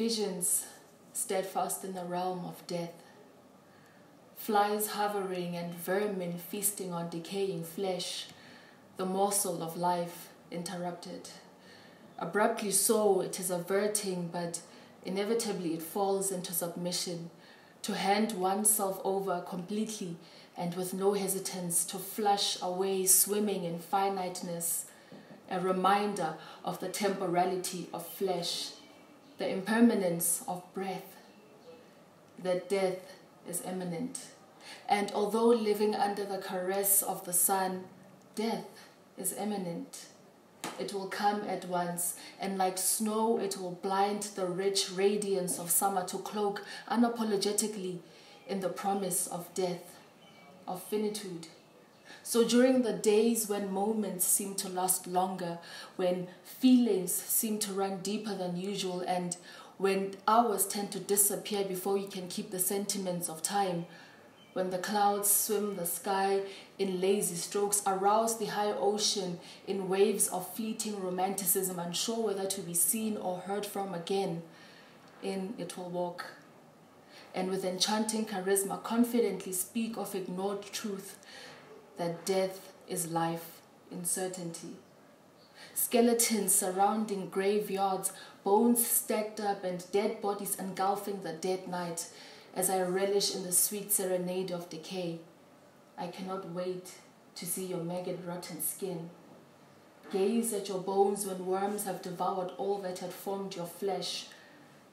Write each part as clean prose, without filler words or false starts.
Visions steadfast in the realm of death. Flies hovering and vermin feasting on decaying flesh, the morsel of life interrupted. Abruptly so, it is averting, but inevitably it falls into submission, to hand oneself over completely and with no hesitance, to flush away swimming in finiteness, a reminder of the temporality of flesh, the impermanence of breath, that death is imminent. And although living under the caress of the sun, death is imminent. It will come at once, and like snow it will blind the rich radiance of summer to cloak unapologetically in the promise of death, of finitude. So during the days when moments seem to last longer, when feelings seem to run deeper than usual, and when hours tend to disappear before you can keep the sentiments of time, when the clouds swim the sky in lazy strokes, arouse the high ocean in waves of fleeting romanticism, unsure whether to be seen or heard from again, in it will walk. And with enchanting charisma, confidently speak of ignored truth, that death is life in certainty. Skeletons surrounding graveyards, bones stacked up and dead bodies engulfing the dead night, as I relish in the sweet serenade of decay. I cannot wait to see your maggot-rotten skin. Gaze at your bones when worms have devoured all that had formed your flesh.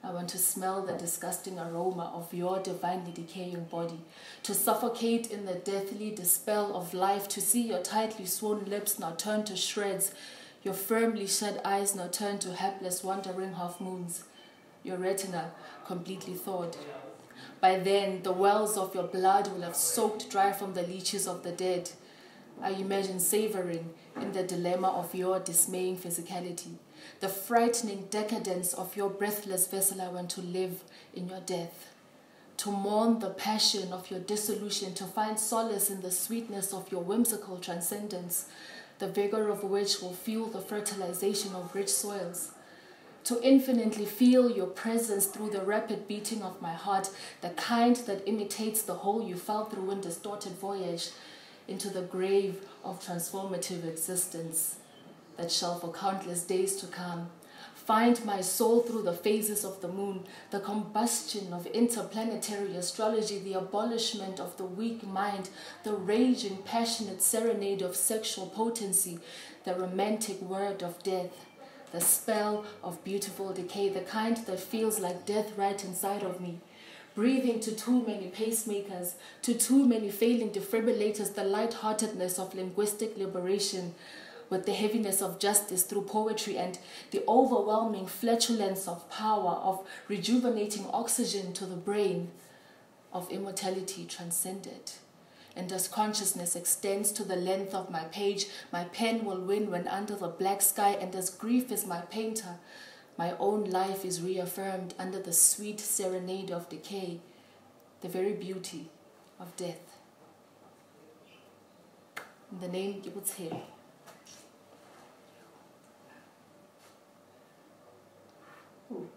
I want to smell the disgusting aroma of your divinely decaying body, to suffocate in the deathly dispel of life, to see your tightly sworn lips now turn to shreds, your firmly shut eyes now turn to hapless wandering half-moons, your retina completely thawed. By then, the wells of your blood will have soaked dry from the leeches of the dead. I imagine savoring in the dilemma of your dismaying physicality, the frightening decadence of your breathless vessel. I want to live in your death, to mourn the passion of your dissolution, to find solace in the sweetness of your whimsical transcendence, the vigor of which will fuel the fertilization of rich soils, to infinitely feel your presence through the rapid beating of my heart, the kind that imitates the hole you fell through in distorted voyage into the grave of transformative existence that shall for countless days to come find my soul through the phases of the moon, the combustion of interplanetary astrology, the abolishment of the weak mind, the raging, passionate serenade of sexual potency, the romantic word of death, the spell of beautiful decay, the kind that feels like death right inside of me. Breathing to too many pacemakers, to too many failing defibrillators, the lightheartedness of linguistic liberation, with the heaviness of justice through poetry and the overwhelming flatulence of power, of rejuvenating oxygen to the brain, of immortality transcended. And as consciousness extends to the length of my page, my pen will win when under the black sky, and as grief is my painter, my own life is reaffirmed under the sweet serenade of decay, the very beauty of death. In the name of Botshelo. Ooh.